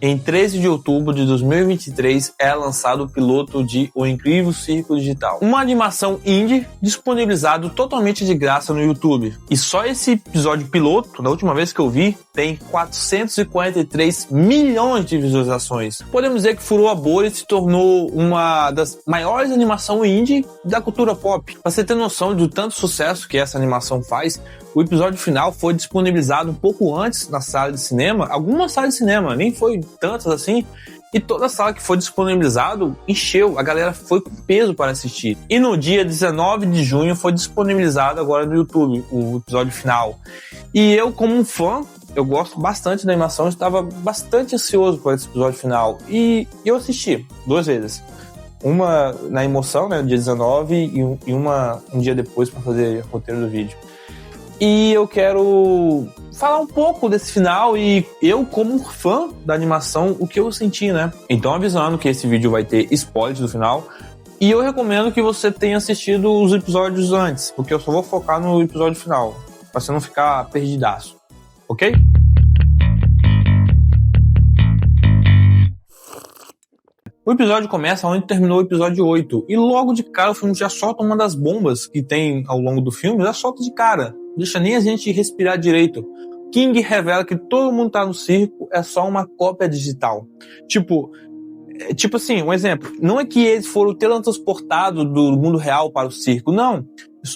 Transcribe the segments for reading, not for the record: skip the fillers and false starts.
Em 13 de outubro de 2023 é lançado o piloto de O Incrível Círculo Digital, uma animação indie disponibilizado totalmente de graça no YouTube. E só esse episódio piloto, da última vez que eu vi, tem 443 milhões de visualizações. Podemos dizer que furou a bolha e se tornou uma das maiores animações indie da cultura pop. Pra você ter noção do tanto sucesso que essa animação faz, o episódio final foi disponibilizado um pouco antes na sala de cinema, algumas salas de cinema, nem foi tantas assim, e toda a sala que foi disponibilizado encheu, a galera foi com peso para assistir. E no dia 19 de junho foi disponibilizado agora no YouTube, o episódio final. E eu, como um fã, eu gosto bastante da animação, eu estava bastante ansioso por esse episódio final, e eu assisti 2 vezes. Uma na emoção, né, no dia 19, e uma um dia depois para fazer o roteiro do vídeo. E eu quero falar um pouco desse final e eu, como fã da animação, o que eu senti, né? Então, avisando que esse vídeo vai ter spoilers do final. E eu recomendo que você tenha assistido os episódios antes, porque eu só vou focar no episódio final, pra você não ficar perdidaço, ok? O episódio começa onde terminou o episódio 8, e logo de cara o filme já solta uma das bombas que tem ao longo do filme, já solta de cara. Não deixa nem a gente respirar direito. King revela que todo mundo tá no circo é só uma cópia digital. Tipo assim, um exemplo. Não é que eles foram teletransportados do mundo real para o circo, não.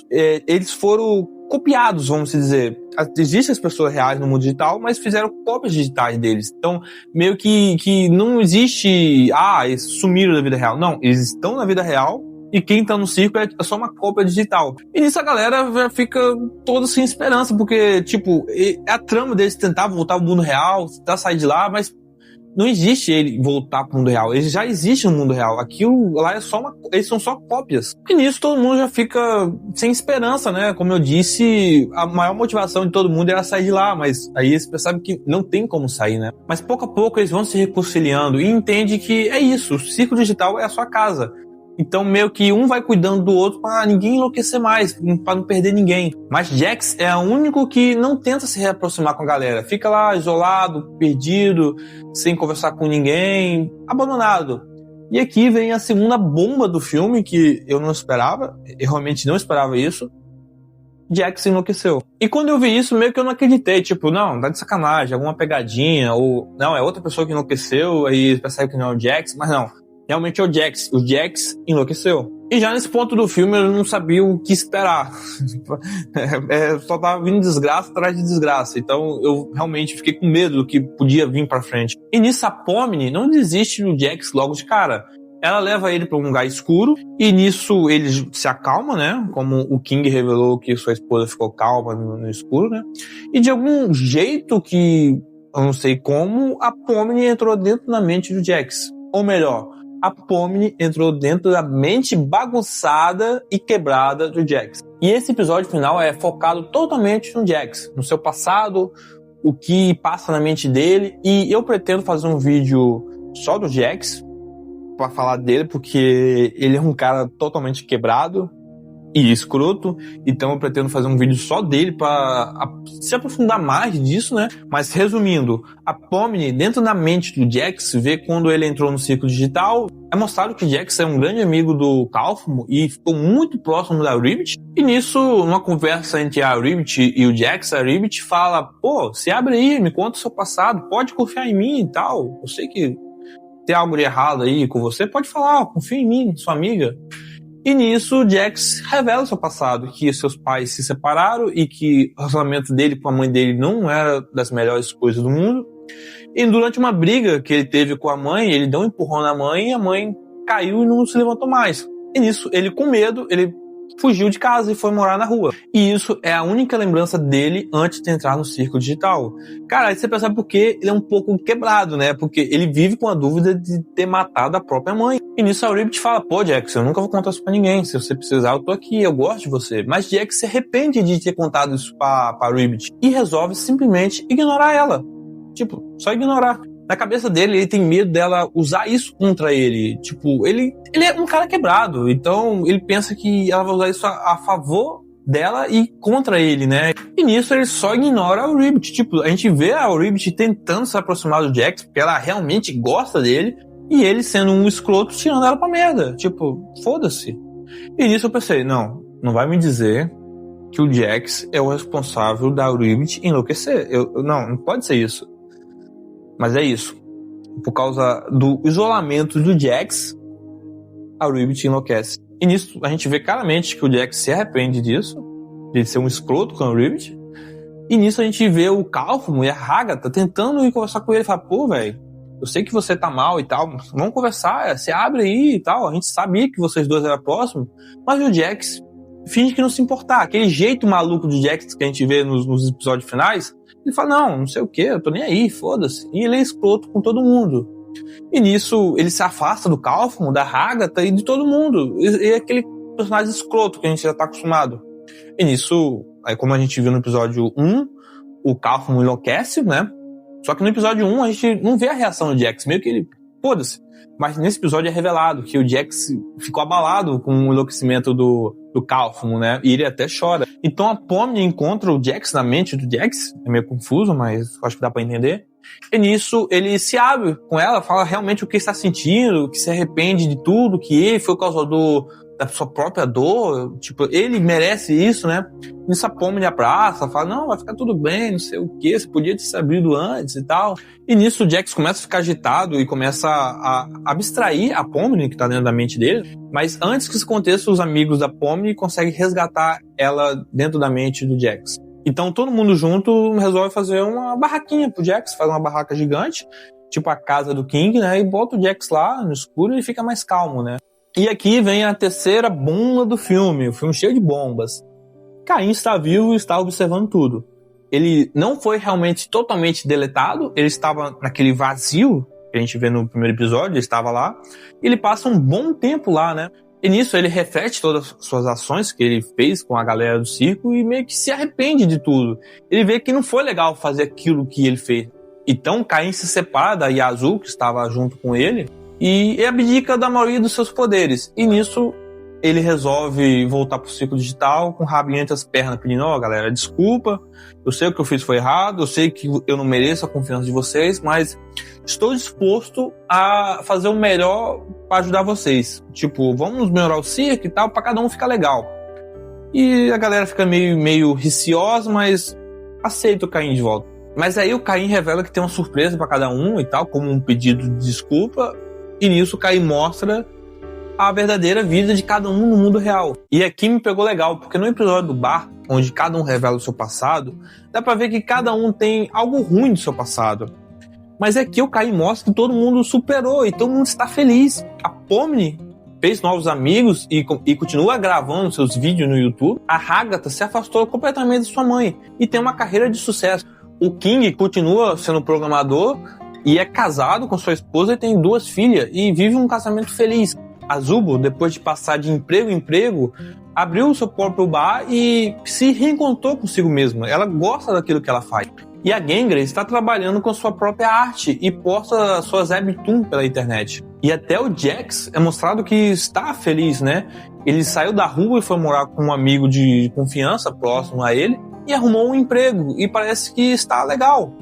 Eles foram copiados, vamos dizer. Existem as pessoas reais no mundo digital, mas fizeram cópias digitais deles. Então, meio que não existe... eles sumiram da vida real. Não, eles estão na vida real, e quem tá no circo é só uma cópia digital. E nisso a galera já fica toda sem esperança, porque, tipo, a trama deles tentar voltar ao mundo real, tentar sair de lá, mas não existe ele voltar pro mundo real. Ele já existe no mundo real. Aquilo lá eles são só cópias. E nisso todo mundo já fica sem esperança, né? Como eu disse, a maior motivação de todo mundo era sair de lá, mas aí eles percebem que não tem como sair, né? Mas pouco a pouco eles vão se reconciliando e entendem que é isso, o circo digital é a sua casa. Então meio que um vai cuidando do outro pra ninguém enlouquecer mais, pra não perder ninguém. Mas Jax é o único que não tenta se reaproximar com a galera. Fica lá isolado, perdido, sem conversar com ninguém, abandonado. E aqui vem a segunda bomba do filme que eu não esperava, eu realmente não esperava isso. Jax enlouqueceu. E quando eu vi isso, meio que eu não acreditei. Tipo, não, tá de sacanagem, alguma pegadinha, ou não, é outra pessoa que enlouqueceu, aí percebe que não é o Jax, mas não. Realmente é o Jax. O Jax enlouqueceu. E já nesse ponto do filme eu não sabia o que esperar. Só tava vindo desgraça atrás de desgraça. Então eu realmente fiquei com medo do que podia vir pra frente. E nisso a Pomni não desiste do Jax logo de cara. Ela leva ele pra um lugar escuro e nisso ele se acalma, né? Como o King revelou que sua esposa ficou calma no escuro, né? E de algum jeito que eu não sei como, a Pomni entrou dentro da mente do Jax. Ou melhor, a Pomni entrou dentro da mente bagunçada e quebrada do Jax. E esse episódio final é focado totalmente no Jax, no seu passado, o que passa na mente dele, e eu pretendo fazer um vídeo só do Jax pra falar dele, porque ele é um cara totalmente quebrado e escroto, então eu pretendo fazer um vídeo só dele pra se aprofundar mais disso, né? Mas resumindo, a Pomni, dentro da mente do Jax, vê quando ele entrou no círculo digital, é mostrado que Jax é um grande amigo do Kaufman e ficou muito próximo da Ribbit, e nisso, numa conversa entre a Ribbit e o Jax, a Ribbit fala, pô, se abre aí, me conta o seu passado, pode confiar em mim e tal, eu sei que tem algo de errado aí com você, pode falar, confia em mim, sua amiga. E nisso, Jax revela seu passado, que seus pais se separaram e que o relacionamento dele com a mãe dele não era das melhores coisas do mundo. E durante uma briga que ele teve com a mãe, ele deu um empurrão na mãe e a mãe caiu e não se levantou mais. E nisso, ele com medo, ele fugiu de casa e foi morar na rua. E isso é a única lembrança dele antes de entrar no circo digital. Cara, aí você percebe porque ele é um pouco quebrado, né? Porque ele vive com a dúvida de ter matado a própria mãe. E nisso a Ribbit fala, pô, Jax, eu nunca vou contar isso pra ninguém. Se você precisar, eu tô aqui, eu gosto de você. Mas Jax se arrepende de ter contado isso pra Ribbit e resolve simplesmente ignorar ela. Tipo, só ignorar. Na cabeça dele, ele tem medo dela usar isso contra ele. Tipo, ele é um cara quebrado. Então, ele pensa que ela vai usar isso a favor dela e contra ele, né? E nisso ele só ignora a Ribbit. Tipo, a gente vê a Ribbit tentando se aproximar do Jax, porque ela realmente gosta dele, e ele sendo um escroto tirando ela pra merda. Tipo, foda-se. E nisso eu pensei, não vai me dizer que o Jax é o responsável da Ribbit enlouquecer. Não pode ser isso. Mas é isso. Por causa do isolamento do Jax, a Ribbit enlouquece. E nisso a gente vê claramente que o Jax se arrepende disso, de ser um escroto com a Ribbit. E nisso a gente vê o Calpham e a Agatha tentando ir conversar com ele e falar, pô, velho, eu sei que você tá mal e tal, vamos conversar, se abre aí e tal. A gente sabia que vocês dois eram próximos, mas o Jax finge que não se importar. Aquele jeito maluco do Jax que a gente vê nos episódios finais, ele fala, não sei o que, eu tô nem aí, foda-se. E ele é escroto com todo mundo. E nisso ele se afasta do Calpham, da Agatha e de todo mundo. E é aquele personagem escroto que a gente já tá acostumado. E nisso, aí como a gente viu no episódio 1, o Calpham enlouquece, né? Só que no episódio 1 a gente não vê a reação do Jax, meio que ele, foda-se. Mas nesse episódio é revelado que o Jax ficou abalado com o enlouquecimento do Calpham, né? E ele até chora. Então a Pomni encontra o Jax na mente do Jax, é meio confuso, mas acho que dá pra entender. E nisso ele se abre com ela, fala realmente o que está sentindo, que se arrepende de tudo, que ele foi o causador da sua própria dor, tipo, ele merece isso, né? Nisso a Pomni abraça, fala, não, vai ficar tudo bem, não sei o que, você podia ter se abrido antes e tal. E nisso o Jax começa a ficar agitado e começa a abstrair a Pomni, que tá dentro da mente dele, mas antes que isso aconteça, os amigos da Pomni conseguem resgatar ela dentro da mente do Jax. Então todo mundo junto resolve fazer uma barraquinha pro Jax, faz uma barraca gigante, tipo a casa do King, né? E bota o Jax lá no escuro e ele fica mais calmo, né? E aqui vem a terceira bomba do filme, o filme cheio de bombas. Caim está vivo e está observando tudo. Ele não foi realmente totalmente deletado, ele estava naquele vazio que a gente vê no primeiro episódio, ele estava lá. Ele passa um bom tempo lá, né? E nisso ele reflete todas as suas ações que ele fez com a galera do circo e meio que se arrepende de tudo. Ele vê que não foi legal fazer aquilo que ele fez. Então Caim se separa da Yazoo, que estava junto com ele, e abdica da maioria dos seus poderes. E nisso ele resolve voltar pro ciclo digital com o rabinho entre as pernas, pedindo, galera, desculpa, eu sei que o que eu fiz foi errado, eu sei que eu não mereço a confiança de vocês, mas estou disposto a fazer o melhor para ajudar vocês. Tipo, vamos melhorar o circo e tal, para cada um ficar legal. E a galera fica meio riciosa, mas aceita o Caim de volta. Mas aí o Caim revela que tem uma surpresa para cada um e tal, como um pedido de desculpa. E nisso o Caim mostra a verdadeira vida de cada um no mundo real. E aqui me pegou legal, porque no episódio do bar, onde cada um revela o seu passado, dá pra ver que cada um tem algo ruim do seu passado. Mas aqui o Caim mostra que todo mundo superou e todo mundo está feliz. A Pomni fez novos amigos e continua gravando seus vídeos no YouTube. A Agatha se afastou completamente de sua mãe e tem uma carreira de sucesso. O King continua sendo programador e é casado com sua esposa e tem 2 filhas e vive um casamento feliz. A Zubo, depois de passar de emprego em emprego, abriu o seu próprio bar e se reencontrou consigo mesma. Ela gosta daquilo que ela faz. E a Gangrel está trabalhando com sua própria arte e posta suas webtoons pela internet. E até o Jax é mostrado que está feliz, né? Ele saiu da rua e foi morar com um amigo de confiança próximo a ele e arrumou um emprego e parece que está legal.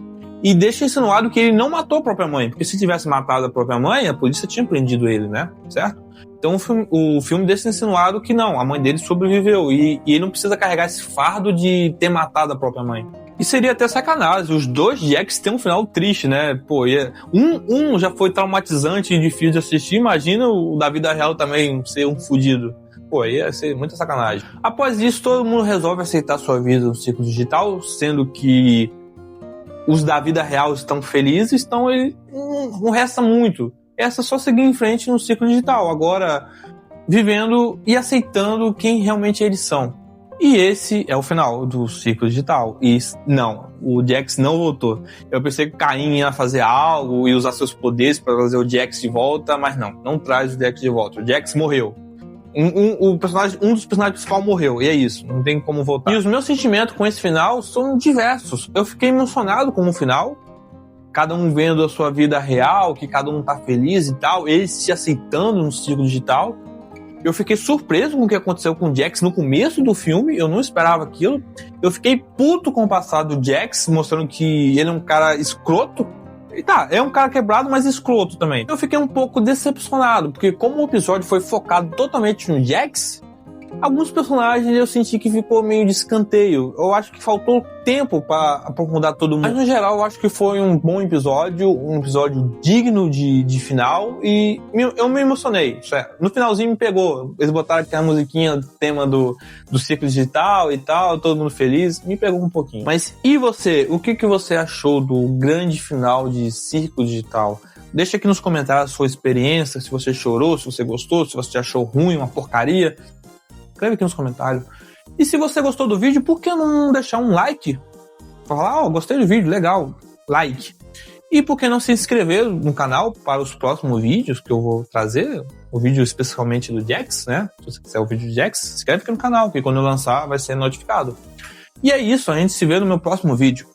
E deixa insinuado que ele não matou a própria mãe, porque se tivesse matado a própria mãe, a polícia tinha prendido ele, né? Certo? Então o filme deixa insinuado que não, a mãe dele sobreviveu e ele não precisa carregar esse fardo de ter matado a própria mãe. E seria até sacanagem, os 2 Jax têm um final triste, né? Pô, um já foi traumatizante e difícil de assistir, imagina o da vida real também ser um fudido. Pô, ia ser muita sacanagem. Após isso, todo mundo resolve aceitar sua vida no ciclo digital, sendo que os da vida real estão felizes, então não resta muito. Essa só seguir em frente no ciclo digital, agora vivendo e aceitando quem realmente eles são. E esse é o final do ciclo digital. E não, o Jax não voltou. Eu pensei que o Caim ia fazer algo e usar seus poderes para trazer o Jax de volta, mas não traz o Jax de volta. O Jax morreu. Um dos personagens principais morreu, e é isso, não tem como voltar. E os meus sentimentos com esse final são diversos. Eu fiquei emocionado com o final, cada um vendo a sua vida real, que cada um tá feliz e tal, eles se aceitando no ciclo digital. Eu fiquei surpreso com o que aconteceu com o Jax no começo do filme, eu não esperava aquilo. Eu fiquei puto com o passado do Jax, mostrando que ele é um cara escroto. E tá, é um cara quebrado, mas escroto também. Eu fiquei um pouco decepcionado, porque como o episódio foi focado totalmente no Jax, alguns personagens eu senti que ficou meio de escanteio. Eu acho que faltou tempo pra aprofundar todo mundo. Mas no geral eu acho que foi um bom episódio, um episódio digno de final, e eu me emocionei. No finalzinho me pegou. Eles botaram aquela musiquinha, tema do Circo Digital e tal, todo mundo feliz, me pegou um pouquinho. Mas e você? O que você achou do grande final de Circo Digital? Deixa aqui nos comentários a sua experiência, se você chorou, se você gostou, se você achou ruim, uma porcaria. Escreve aqui nos comentários. E se você gostou do vídeo, por que não deixar um like? Falar, gostei do vídeo, legal, like. E por que não se inscrever no canal para os próximos vídeos que eu vou trazer? O vídeo especificamente do Jax, né? Se você quiser o vídeo do Jax, se inscreve aqui no canal, que quando eu lançar vai ser notificado. E é isso, a gente se vê no meu próximo vídeo.